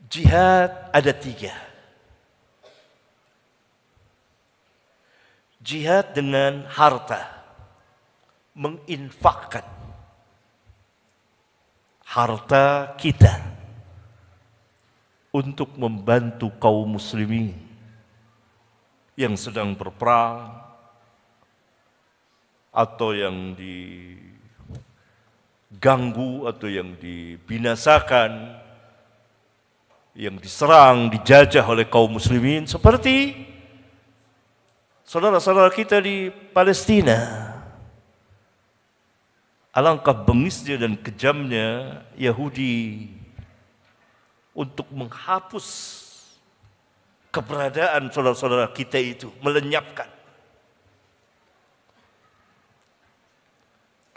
Jihad ada 3. Jihad dengan harta, menginfakkan harta kita untuk membantu kaum muslimin yang sedang berperang atau yang diganggu atau yang dibinasakan, yang diserang, dijajah oleh kaum muslimin seperti saudara-saudara kita di Palestina. Alangkah bengisnya dan kejamnya Yahudi untuk menghapus keberadaan saudara-saudara kita itu, melenyapkan.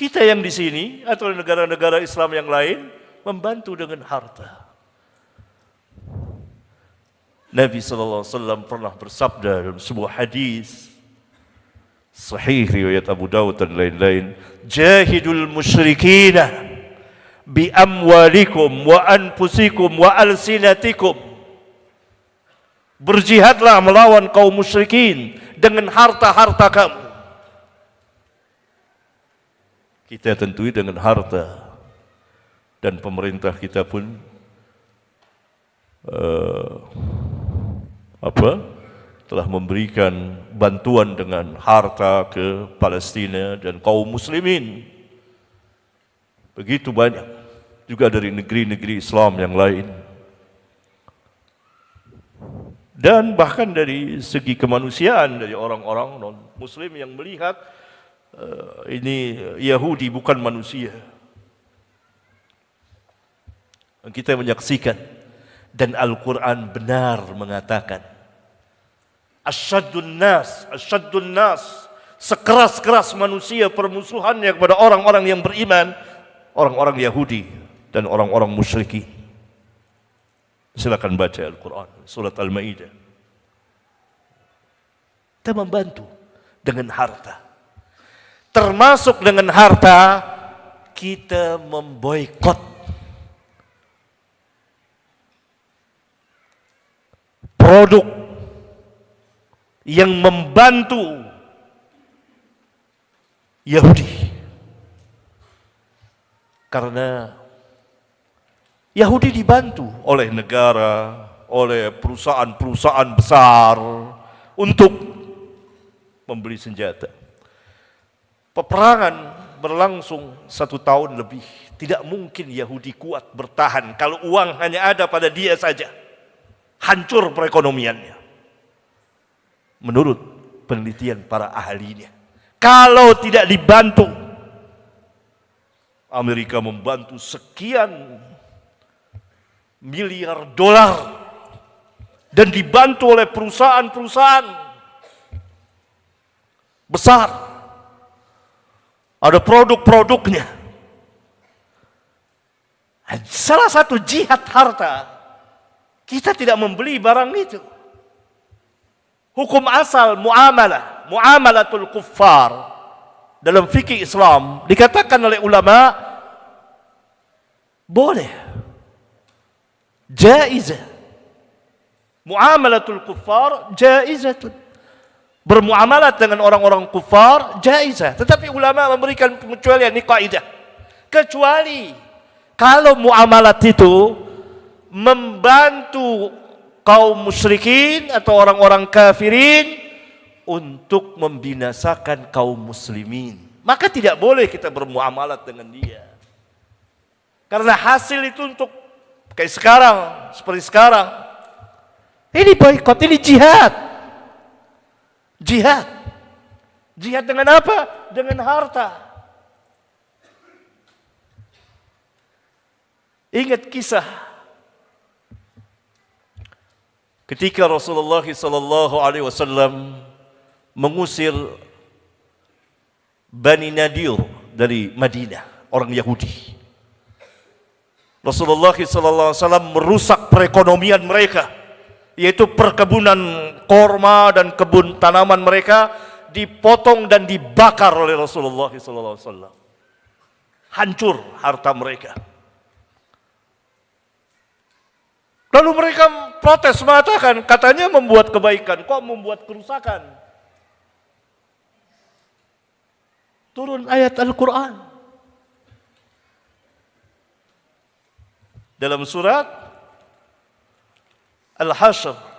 Kita yang di sini atau negara-negara Islam yang lain membantu dengan harta. Nabi SAW pernah bersabda dalam sebuah hadis sahih riwayat Abu Dawud dan lain-lain, jahidul musyrikina bi amwalikum wa anfusikum wa alsinatikum. Berjihadlah melawan kaum musyrikin dengan harta-harta kamu. Kita tentui dengan harta, dan pemerintah kita pun telah memberikan bantuan dengan harta ke Palestina dan kaum muslimin. Begitu banyak juga dari negeri-negeri Islam yang lain. Dan bahkan dari segi kemanusiaan, dari orang-orang non-muslim yang melihat ini Yahudi bukan manusia. Kita menyaksikan, dan Al-Quran benar mengatakan, Asyaddun nas, sekeras-keras manusia permusuhannya kepada orang-orang yang beriman, orang-orang Yahudi dan orang-orang musyrikin. Silakan baca Al-Quran, surat Al-Maidah. Kita membantu dengan harta. Termasuk dengan harta, kita memboikot produk yang membantu Yahudi. Karena Yahudi dibantu oleh negara, oleh perusahaan-perusahaan besar untuk membeli senjata. Peperangan berlangsung 1 tahun lebih. Tidak mungkin Yahudi kuat bertahan kalau uang hanya ada pada dia saja. Hancur perekonomiannya. Menurut penelitian para ahlinya. Kalau tidak dibantu, Amerika membantu sekian miliar dolar dan dibantu oleh perusahaan-perusahaan besar. Ada produk-produknya. Salah satu jihad harta, kita tidak membeli barang itu. Hukum asal muamalatul kuffar dalam fikih Islam dikatakan oleh ulama boleh, jaizah. Muamalatul kuffar jaizatun. Bermuamalat dengan orang-orang kufar jaizah. Tetapi ulama memberikan pengecualian, ini kaidah. Kecuali kalau muamalat itu membantu kaum musyrikin atau orang-orang kafirin untuk membinasakan kaum muslimin, maka tidak boleh kita bermuamalat dengan dia. Karena hasil itu untuk kayak sekarang, seperti sekarang. Ini boikot, ini jihad. Jihad. Jihad dengan apa? Dengan harta. Ingat kisah ketika Rasulullah SAW mengusir Bani Nadir dari Madinah, orang Yahudi. Rasulullah SAW merusak perekonomian mereka, yaitu perkebunan korma dan kebun tanaman mereka dipotong dan dibakar oleh Rasulullah SAW. Hancur harta mereka. Lalu mereka protes mengatakan, katanya membuat kebaikan, kok membuat kerusakan? Turun ayat Al-Quran. Dalam surat Al-Hasyr.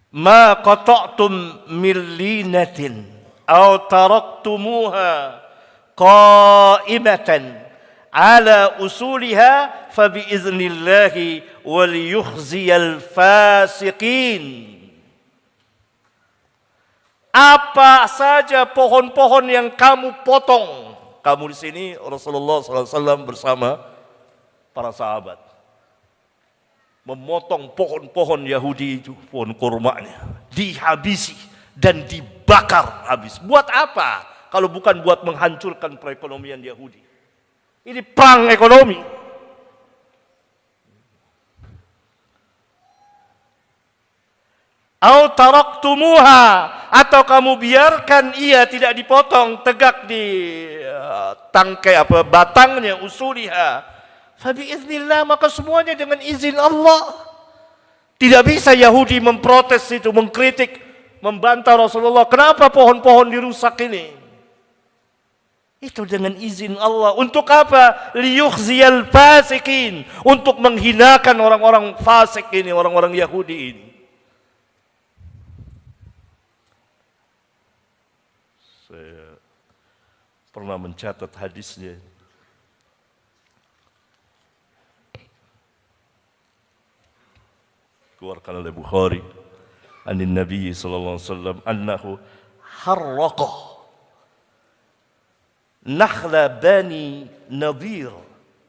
Ma qata'tum min linatin aw taraktumuha qa'imatan ala usuliha fa bi iznillahi wal yukhziyal fasiqin. Apa saja pohon-pohon yang kamu potong. Kamu di sini Rasulullah SAW bersama para sahabat memotong pohon-pohon Yahudi itu, pohon kurmanya, dihabisi dan dibakar habis. Buat apa? Kalau bukan buat menghancurkan perekonomian Yahudi. Ini perang ekonomi. Au taraktumuha, atau kamu biarkan ia tidak dipotong, tegak di tangkai batangnya, usuliha. Fabi iznillah, maka semuanya dengan izin Allah. Tidak bisa Yahudi memprotes itu, mengkritik, membantah Rasulullah. Kenapa pohon-pohon dirusak ini? Itu dengan izin Allah. Untuk apa? Liyukhziyal fasikin. Untuk menghinakan orang-orang fasik ini, orang-orang Yahudi ini. Saya pernah mencatat hadisnya. Keluarkan oleh Bukhari anin Nabi sallallahu alaihi wasallam annahu harraqa nakhla bani Nadir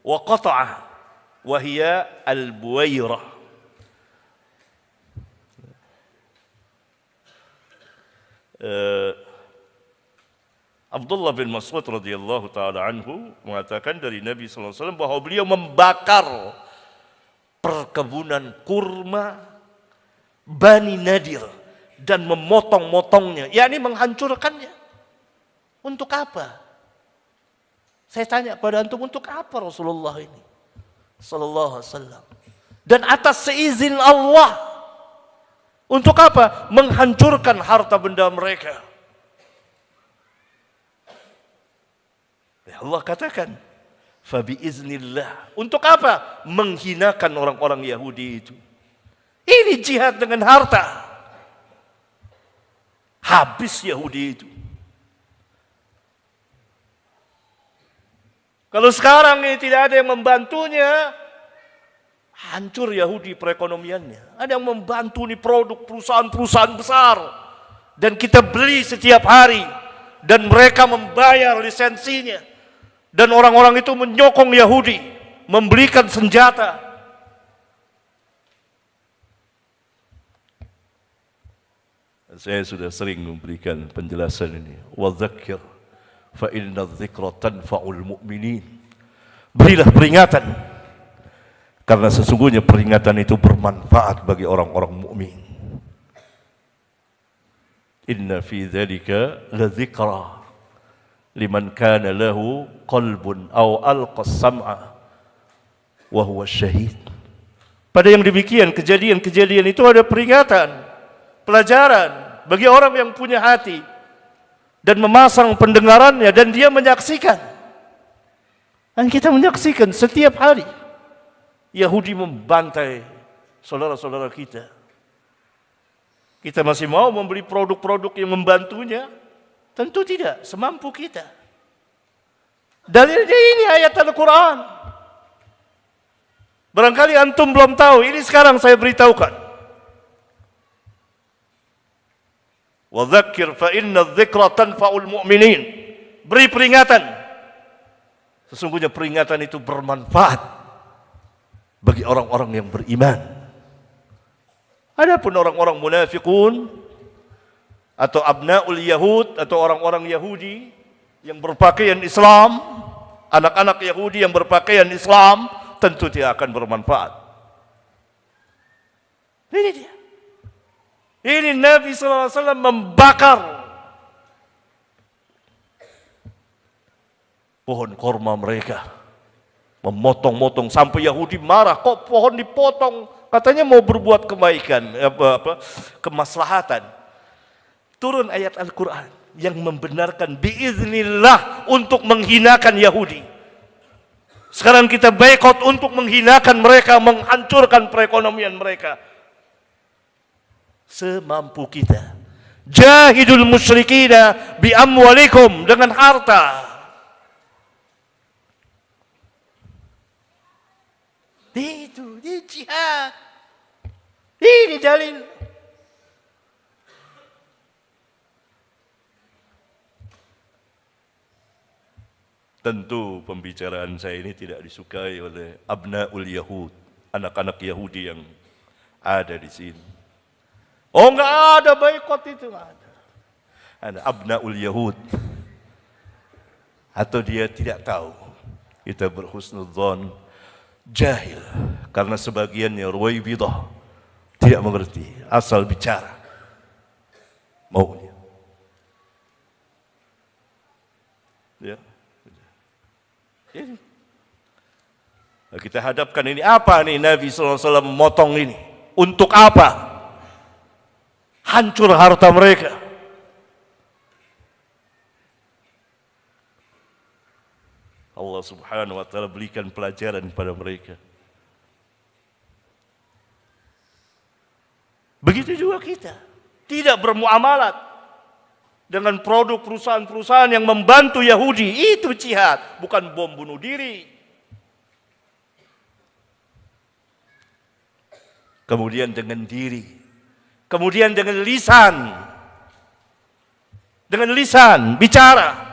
wa qata'a wa hiya al-buwairah. Abdullah bin Mas'ud radhiyallahu taala anhu mengatakan dari Nabi sallallahu alaihi wasallam bahwa beliau membakar perkebunan kurma Bani Nadir dan memotong-motongnya, yakni menghancurkannya. Untuk apa? Saya tanya pada antum, untuk apa Rasulullah ini sallallahu alaihi wasallam? Dan atas seizin Allah. Untuk apa? Menghancurkan harta benda mereka. Ya Allah katakan, fabi iznillah. Untuk apa? Menghinakan orang-orang Yahudi itu. Ini jihad dengan harta. Habis Yahudi itu. Kalau sekarang ini tidak ada yang membantunya, hancur Yahudi perekonomiannya. Ada yang membantu nih produk perusahaan-perusahaan besar. Dan kita beli setiap hari. Dan mereka membayar lisensinya. Dan orang-orang itu menyokong Yahudi, memberikan senjata. Saya sudah sering memberikan penjelasan ini. Wa dzakir fa inna dzikra tanfa'ul mu'minin. Berilah peringatan, karena sesungguhnya peringatan itu bermanfaat bagi orang-orang mukmin. Inna fi dzalika la dzikra liman kana lahu qalbun aw alqa sam'a wa huwa syahid. Pada yang demikian, kejadian-kejadian itu ada peringatan, pelajaran bagi orang yang punya hati dan memasang pendengarannya dan dia menyaksikan. Dan kita menyaksikan setiap hari Yahudi membantai saudara-saudara kita. Kita masih mau membeli produk-produk yang membantunya? Tentu tidak, semampu kita. Dalilnya ini ayat Al-Quran. Barangkali antum belum tahu, ini sekarang saya beritahukan. Wa dzakir fa inna dzikra tanfa'ul mu'minin. Beri peringatan. Sesungguhnya peringatan itu bermanfaat bagi orang-orang yang beriman. Adapun orang-orang munafikun atau abnaul Yahud atau orang-orang Yahudi yang berpakaian Islam, anak-anak Yahudi yang berpakaian Islam, tentu tidak akan bermanfaat. Ini dia. Ini Nabi SAW membakar pohon korma mereka. Memotong-motong sampai Yahudi marah. Kok pohon dipotong? Katanya mau berbuat kebaikan, kemaslahatan. Turun ayat Al-Quran yang membenarkan biiznillah untuk menghinakan Yahudi. Sekarang kita boikot untuk menghinakan mereka, menghancurkan perekonomian mereka. Semampu kita. Jahidul musyrikina bi amwalikum, dengan harta. Itu, ini jihad. Ini dalil. Tentu pembicaraan saya ini tidak disukai oleh abnaul Yahud, anak-anak Yahudi yang ada di sini. Oh, enggak ada boikot itu, enggak ada. Ada abnaul Yahud. Atau dia tidak tahu. Kita berhusnudzon, jahil. Karena sebagiannya Ruwaibidah tidak mengerti, asal bicara maunya. Ya. Ini. Nah, kita hadapkan ini apa nih Nabi SAW memotong ini? Untuk apa? Hancur harta mereka. Allah Subhanahu wa ta'ala berikan pelajaran kepada mereka. Begitu juga kita. Tidak bermuamalat dengan produk perusahaan-perusahaan yang membantu Yahudi. Itu jihad, bukan bom bunuh diri. Kemudian dengan diri. Kemudian dengan lisan. Dengan lisan, bicara.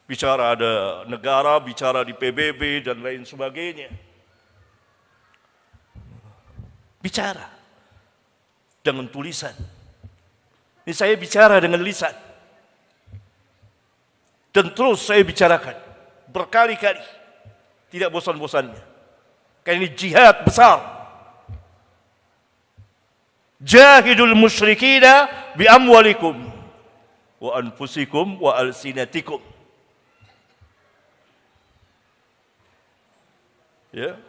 Bicara ada negara, bicara di PBB dan lain sebagainya. Bicara. Dengan tulisan. Ini saya bicara dengan lisan. Dan terus saya bicarakan. Berkali-kali. Tidak bosan-bosannya. Karena ini jihad besar. Jahidul musyrikina bi amwalikum wa anfusikum wa alsinatikum. Ya.